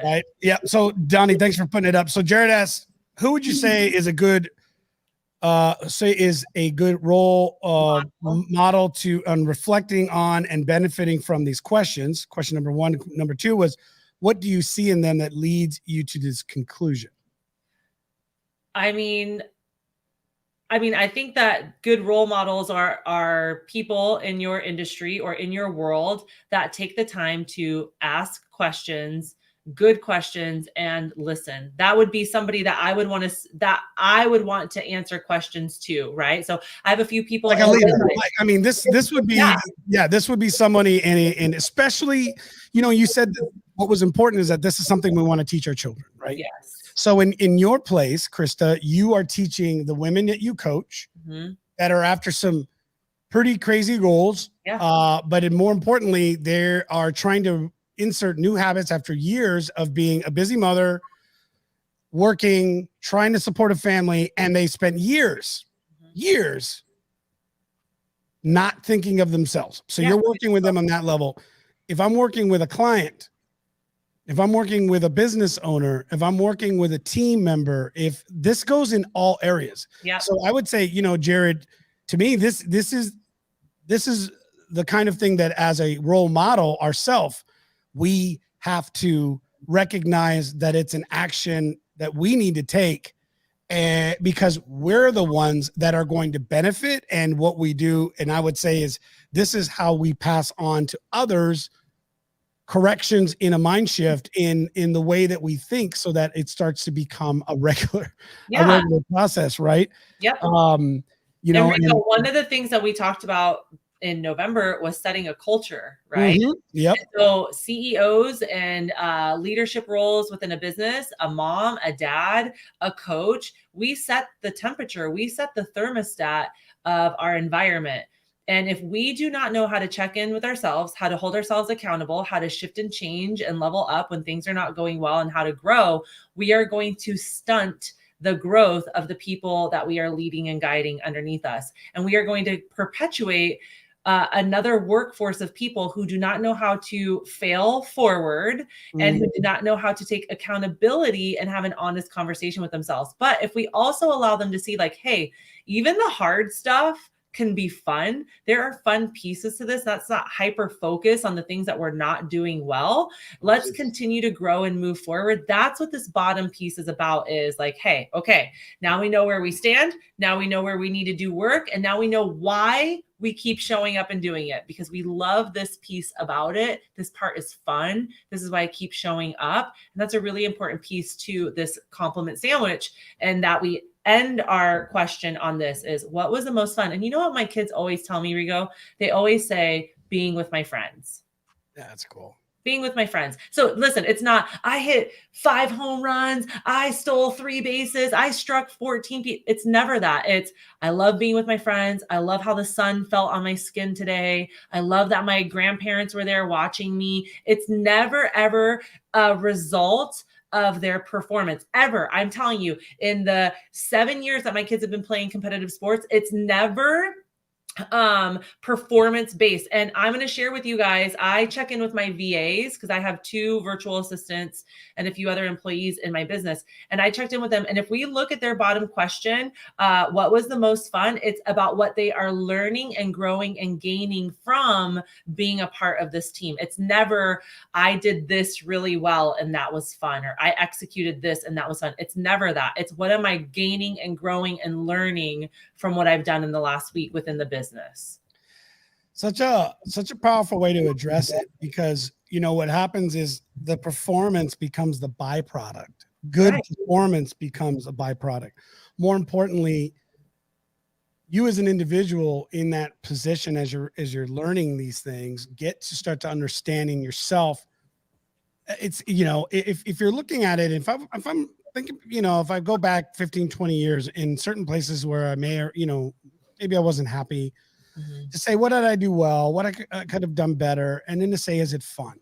Right? Yeah. So, Donnie, thanks for putting it up. So, Jared asks, who would you say is a good role model to reflecting on and benefiting from these questions? Question number one. Number two was, what do you see in them that leads you to this conclusion? I mean, I think that good role models are people in your industry or in your world that take the time to ask questions, good questions, and listen. That would be somebody that I would want to answer questions to, right? So I have a few people like a leader. Like, I mean, this would be, this would be somebody, and especially, you said what was important is that this is something we want to teach our children, right? Yes. So in your place, Krista, you are teaching the women that you coach that are after some pretty crazy goals. Yeah. But more importantly, they are trying to insert new habits after years of being a busy mother, working, trying to support a family, and they spent years not thinking of themselves. So you're working with them on that level. If I'm working with a client, if I'm working with a business owner, if I'm working with a team member, if this goes in all areas. Yeah. So I would say, Jared, to me, this is the kind of thing that as a role model ourselves, we have to recognize that it's an action that we need to take, and because we're the ones that are going to benefit. And what we do, and I would say, is this is how we pass on to others corrections in a mind shift in the way that we think, so that it starts to become a regular process, right? Yep. And Rico, one of the things that we talked about in November was setting a culture, right? Yep. And so CEOs and leadership roles within a business, a mom, a dad, a coach, we set the temperature, we set the thermostat of our environment. And if we do not know how to check in with ourselves, how to hold ourselves accountable, how to shift and change and level up when things are not going well, and how to grow, we are going to stunt the growth of the people that we are leading and guiding underneath us. And we are going to perpetuate another workforce of people who do not know how to fail forward and who do not know how to take accountability and have an honest conversation with themselves. But if we also allow them to see, like, hey, even the hard stuff can be fun. There are fun pieces to this. That's not hyper focus on the things that we're not doing well. Let's continue to grow and move forward. That's what this bottom piece is about, is like, hey, okay, now we know where we stand. Now we know where we need to do work. And now we know why we keep showing up and doing it, because we love this piece about it. This part is fun. This is why I keep showing up. And that's a really important piece to this compliment sandwich. And that we end our question on this is, what was the most fun? And you know what my kids always tell me, Rigo? They always say, being with my friends. Yeah, that's cool. Being with my friends. So listen, it's not, I hit 5 home runs, I stole 3 bases, I struck 14 people. It's never that. It's, I love being with my friends. I love how the sun felt on my skin today. I love that my grandparents were there watching me. It's never, ever a result of their performance, ever. I'm telling you, in the 7 years that my kids have been playing competitive sports, it's never performance based. And I'm going to share with you guys, I check in with my VAs because I have 2 virtual assistants and a few other employees in my business. And I checked in with them. And if we look at their bottom question, what was the most fun? It's about what they are learning and growing and gaining from being a part of this team. It's never, I did this really well and that was fun, or I executed this and that was fun. It's never that. It's, what am I gaining and growing and learning from what I've done in the last week within the business? Such a powerful way to address it, because what happens is the performance becomes the byproduct. Good performance becomes a byproduct. More importantly, you as an individual in that position, as you're learning these things, get to start to understanding yourself. It's, if you're looking at it, if I'm thinking, if I go back 15, 20 years in certain places where I may, maybe I wasn't happy, to say, what did I do well? What I could have done better? And then to say, is it fun?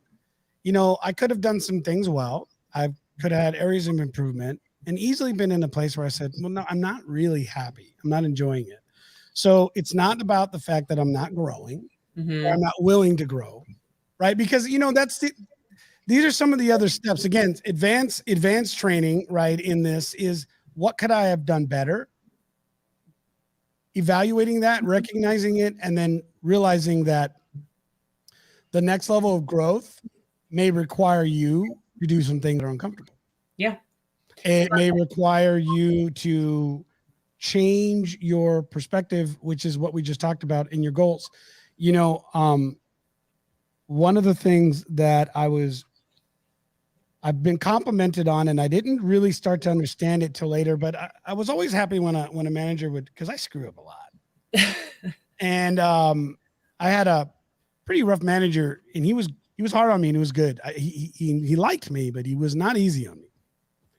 I could have done some things well. I could have had areas of improvement and easily been in a place where I said, well, no, I'm not really happy. I'm not enjoying it. So it's not about the fact that I'm not growing, or I'm not willing to grow, right? Because, these are some of the other steps. Again, advanced training, right, in this is, what could I have done better? Evaluating that, recognizing it, and then realizing that the next level of growth may require you to do some things that are uncomfortable. Yeah. It may require you to change your perspective, which is what we just talked about in your goals. One of the things that I was I've been complimented on, and I didn't really start to understand it till later, but I was always happy when a manager would, because I screw up a lot. And I had a pretty rough manager, and he was hard on me, and it was good. He liked me, but he was not easy on me.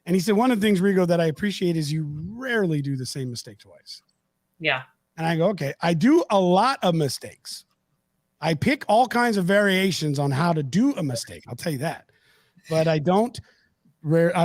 And he said, one of the things, Rigo, that I appreciate is you rarely do the same mistake twice. Yeah. And I go, okay, I do a lot of mistakes. I pick all kinds of variations on how to do a mistake. I'll tell you that. But I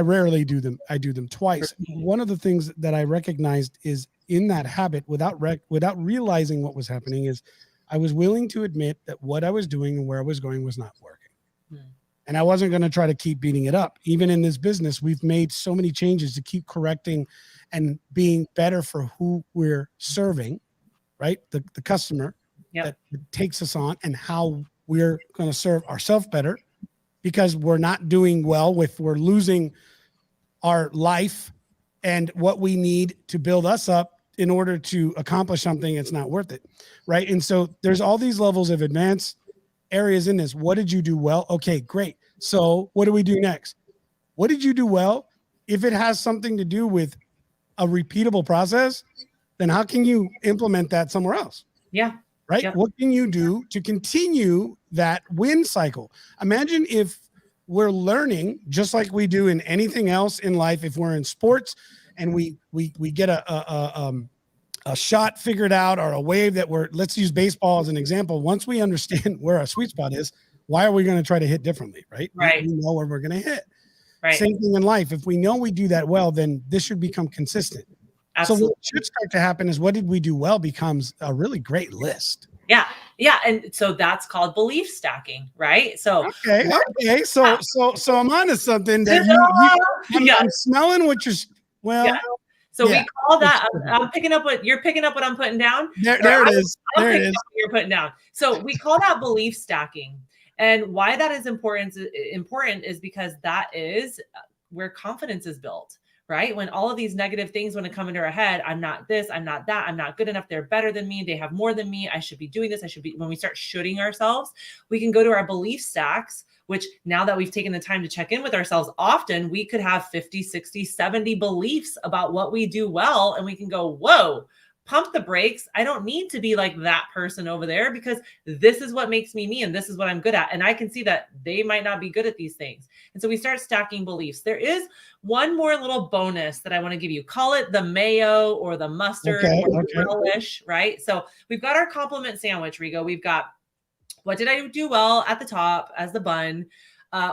rarely do them. I do them twice. One of the things that I recognized is in that habit, without realizing what was happening, is I was willing to admit that what I was doing and where I was going was not working. And I wasn't going to try to keep beating it up. Even in this business, we've made so many changes to keep correcting and being better for who we're serving, right? The customer that takes us on, and how we're going to serve ourselves better, because we're not doing well we're losing our life and what we need to build us up in order to accomplish something. It's not worth it, right? And so there's all these levels of advanced areas in this. What did you do well? Okay, great. So what do we do next? What did you do well? If it has something to do with a repeatable process, then how can you implement that somewhere else? Yeah. Right? Yep. What can you do to continue that win cycle? Imagine if we're learning, just like we do in anything else in life. If we're in sports and we get a shot figured out, or a wave that let's use baseball as an example. Once we understand where our sweet spot is, why are we going to try to hit differently? Right. We know where we're going to hit. Right. Same thing in life. If we know we do that well, then this should become consistent. Absolutely. So what should start to happen is, what did we do well becomes a really great list. Yeah. Yeah. And so that's called belief stacking, right? So okay. So I'm onto something that I'm smelling what you're So we call that, I'm picking up what you're picking up, what I'm putting down. There it is. There it is. What you're putting down. So we call that belief stacking. And why that is important is because that is where confidence is built, right? When all of these negative things want to come into our head, I'm not this, I'm not that, I'm not good enough, they're better than me, they have more than me, I should be doing this, when we start shooting ourselves, we can go to our belief stacks, which now that we've taken the time to check in with ourselves often, we could have 50, 60, 70 beliefs about what we do well. And we can go, whoa, pump the brakes. I don't need to be like that person over there, because this is what makes me me, and this is what I'm good at. And I can see that they might not be good at these things. And so we start stacking beliefs. There is one more little bonus that I want to give you. Call it the mayo or the mustard or the relish, right? So we've got our compliment sandwich, Rigo. We've got, what did I do well at the top as the bun?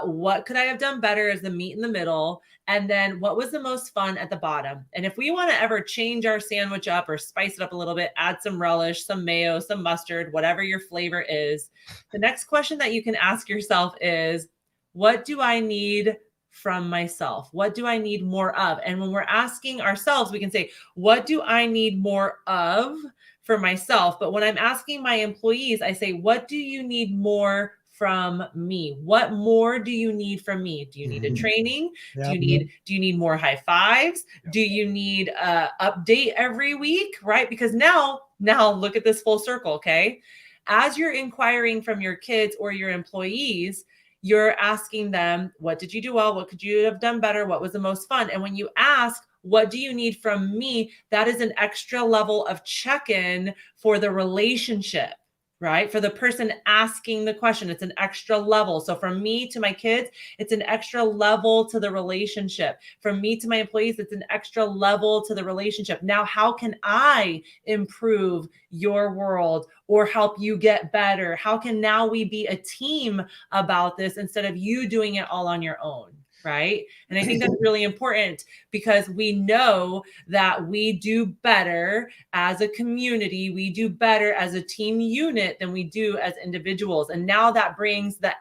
What could I have done better as the meat in the middle? And then what was the most fun at the bottom? And if we want to ever change our sandwich up or spice it up a little bit, add some relish, some mayo, some mustard, whatever your flavor is, the next question that you can ask yourself is, what do I need from myself? What do I need more of? And when we're asking ourselves, we can say, what do I need more of for myself? But when I'm asking my employees, I say, what do you need more from me? What more do you need from me? Do you need a training? Do you need more high fives? Do you need a update every week? Right? Because now look at this full circle. Okay. As you're inquiring from your kids or your employees, you're asking them, what did you do well? What could you have done better? What was the most fun? And when you ask, what do you need from me? That is an extra level of check-in for the relationship, right? For the person asking the question, it's an extra level. So from me to my kids, it's an extra level to the relationship. From me to my employees, it's an extra level to the relationship. Now, how can I improve your world or help you get better? How can now we be a team about this instead of you doing it all on your own? Right. And I think that's really important, because we know that we do better as a community. We do better as a team unit than we do as individuals. And now that brings the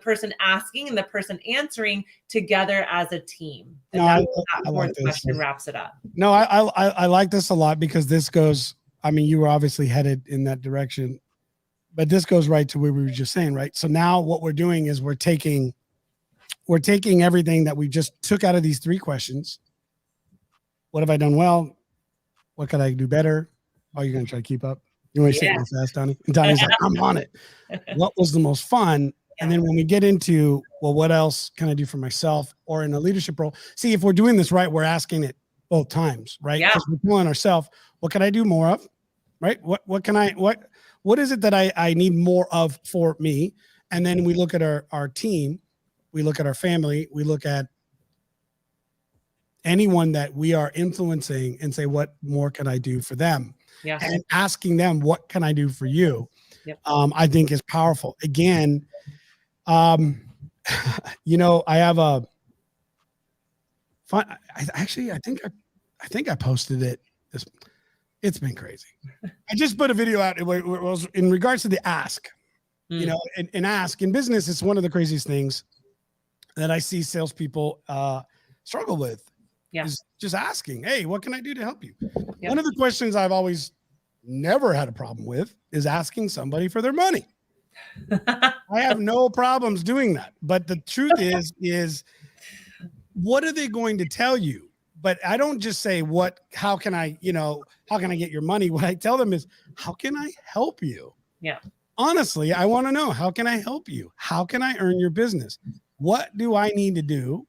person asking and the person answering together as a team. And that fourth question wraps it up. No, I like this a lot, because this goes, I mean, you were obviously headed in that direction, but this goes right to where we were just saying, right? So now what we're doing is we're taking everything that we just took out of these three questions. What have I done well? What could I do better? Are you going to try to keep up? You want to say this fast, Donnie? And Donnie's like, I'm on it. What was the most fun? And then when we get into well, what else can I do for myself? Or in a leadership role, see, if we're doing this right, we're asking it both times, right? Yeah. Because we're telling ourselves, what can I do more of? Right? What is it that I need more of for me? And then we look at our team, we look at our family, we look at anyone that we are influencing and say, what more can I do for them? Yeah. And asking them, what can I do for you? Yep. I think is powerful. Again, you know, I have a fun. I think I posted it. It's been crazy. I just put a video out. It was in regards to the ask. You know, and ask in business is one of the craziest things that I see salespeople struggle with. Yeah. Is just asking, hey, what can I do to help you? Yep. One of the questions I've always never had a problem with is asking somebody for their money. I have no problems doing that. But the truth is what are they going to tell you? But I don't just say how can I get your money? What I tell them is, how can I help you? Yeah. Honestly, I want to know, how can I help you? How can I earn your business? What do I need to do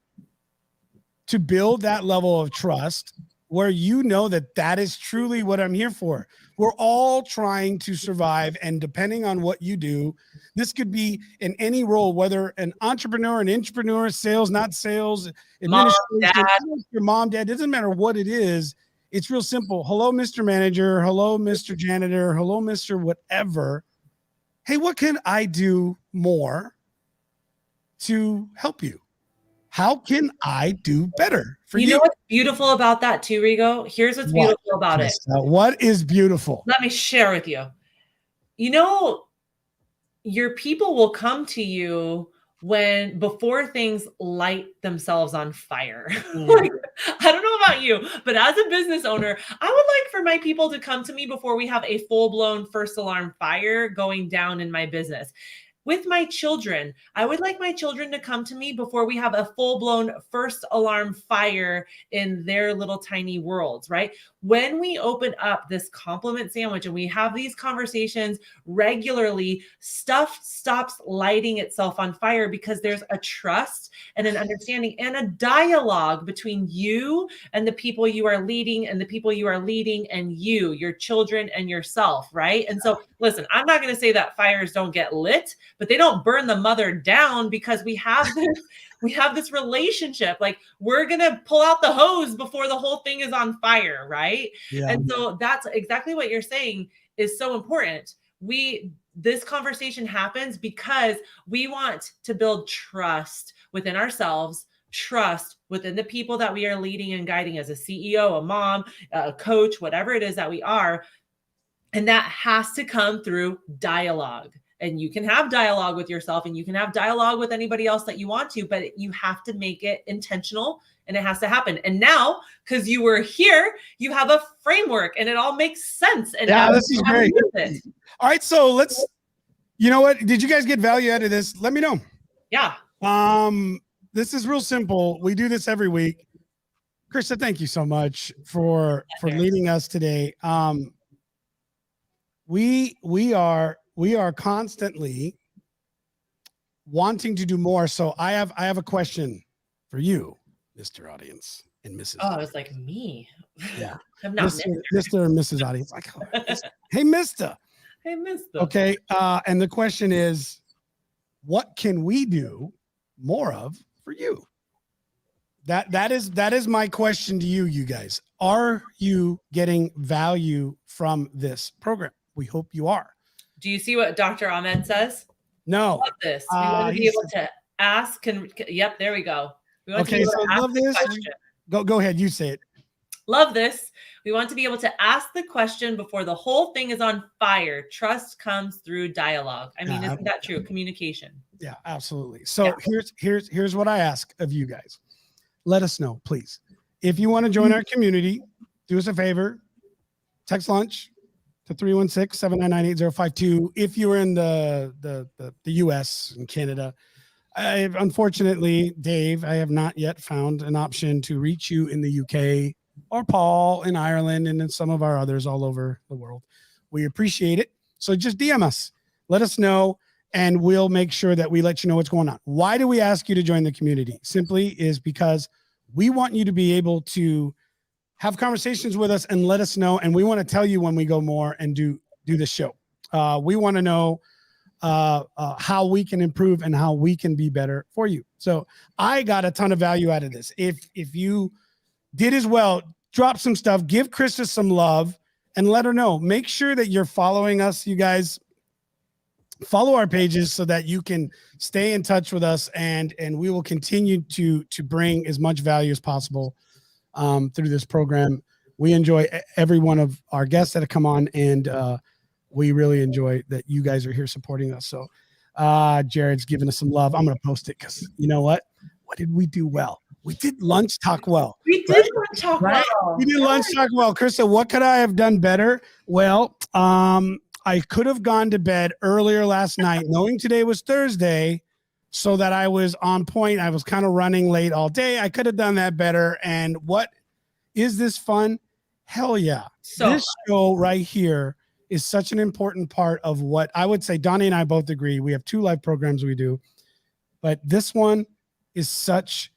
to build that level of trust where you know that is truly what I'm here for? We're all trying to survive, and depending on what you do, this could be in any role, whether an entrepreneur, an intrapreneur, sales, not sales, administration, your mom, dad, doesn't matter what it is. It's real simple. Hello, Mr. Manager. Hello, Mr. Janitor. Hello, Mr. Whatever. Hey, what can I do more to help you? How can I do better for you? You know what's beautiful about that too, Rigo? Here's what's beautiful about it. What is beautiful? Let me share with you. You know, your people will come to you before things light themselves on fire. Like, I don't know about you, but as a business owner, I would like for my people to come to me before we have a full-blown first alarm fire going down in my business. With my children, I would like my children to come to me before we have a full-blown first alarm fire in their little tiny worlds, right? When we open up this compliment sandwich and we have these conversations regularly, stuff stops lighting itself on fire because there's a trust and an understanding and a dialogue between you and the people you are leading and the people you are leading and you, your children and yourself, right? And so listen, I'm not going to say that fires don't get lit, but they don't burn the mother down because we have this relationship. Like, we're going to pull out the hose before the whole thing is on fire. Right. Yeah. And so that's exactly what you're saying is so important. This conversation happens because we want to build trust within ourselves, trust within the people that we are leading and guiding as a CEO, a mom, a coach, whatever it is that we are. And that has to come through dialogue. And you can have dialogue with yourself and you can have dialogue with anybody else that you want to, but you have to make it intentional and it has to happen. And now, because you were here, you have a framework and it all makes sense. And yeah, this is great. All right. So you know what? Did you guys get value out of this? Let me know. Yeah. This is real simple. We do this every week. Krista, thank you so much for leading us today. We are constantly wanting to do more. So I have a question for you, Mr. Audience and Mrs. Oh, it was like me. Yeah. I'm not Mr. and Mrs. Audience. Like, hey, Mr. Hey, Mr. Okay. And the question is, what can we do more of for you? That is my question to you guys. Are you getting value from this program? We hope you are. Do you see what Dr. Ahmed says? No. Love this. We want to be able to ask. Yep, there we go. We want to be able to ask love this. Go ahead. You say it. Love this. We want to be able to ask the question before the whole thing is on fire. Trust comes through dialogue. I mean, isn't that true? Communication. Yeah, absolutely. So here's what I ask of you guys. Let us know, please. If you want to join our community, do us a favor. Text lunch to 316-799-8052. If you're in the US and Canada, unfortunately, Dave, I have not yet found an option to reach you in the UK or Paul in Ireland and in some of our others all over the world. We appreciate it. So just DM us. Let us know. and we'll make sure that we let you know what's going on. Why do we ask you to join the community? Simply is because we want you to be able to have conversations with us and let us know. And we want to tell you when we go more and do the show. We want to know how we can improve and how we can be better for you. So I got a ton of value out of this. If you did as well, drop some stuff, give Krista some love, and let her know. Make sure that you're following us, you guys. Follow our pages so that you can stay in touch with us, and we will continue to bring as much value as possible through this program. We enjoy every one of our guests that have come on, and we really enjoy that you guys are here supporting us. So Jared's giving us some love. I'm going to post it because you know what? What did we do well? We did Lunch Talk well. We did Lunch Talk well. We did Lunch Talk well. Krista, what could I have done better? Well, I could have gone to bed earlier last night, knowing today was Thursday, so that I was on point. I was kind of running late all day. I could have done that better. And what is this fun? Hell yeah. So this show right here is such an important part of what I would say. Donnie and I both agree. We have 2 live programs we do, but this one is such,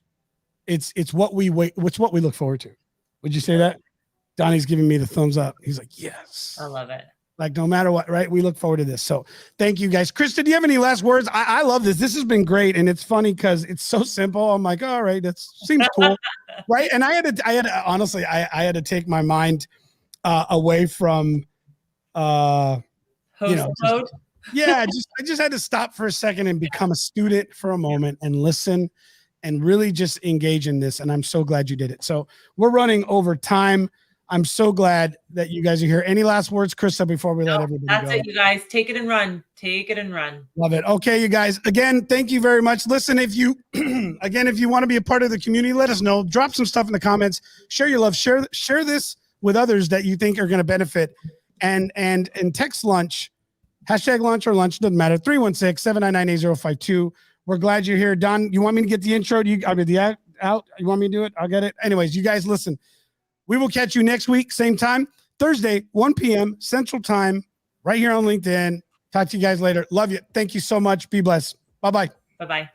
it's what we wait. It's what we look forward to. Would you say that? Donnie's giving me the thumbs up. He's like, yes. I love it. Like no matter what, right? We look forward to this. So thank you guys. Krista, do you have any last words? I love this. This has been great. And it's funny because it's so simple. I'm like, all right, that seems cool. Right. And I had to honestly, I had to take my mind away from, host mode. I just had to stop for a second and become a student for a moment and listen and really just engage in this. And I'm so glad you did it. So we're running over time. I'm so glad that you guys are here. Any last words, Krista, before we let everybody go? That's it, you guys. Take it and run. Take it and run. Love it. Okay, you guys. Again, thank you very much. Listen, if you want to be a part of the community, let us know. Drop some stuff in the comments. Share your love. Share this with others that you think are going to benefit. And text lunch, #lunch or lunch, doesn't matter. 316-799-8052. We're glad you're here. Don, you want me to get the intro? I'll get the out. You want me to do it? I'll get it. Anyways, you guys listen. We will catch you next week, same time, Thursday, 1 p.m. Central Time, right here on LinkedIn. Talk to you guys later. Love you. Thank you so much. Be blessed. Bye-bye. Bye-bye.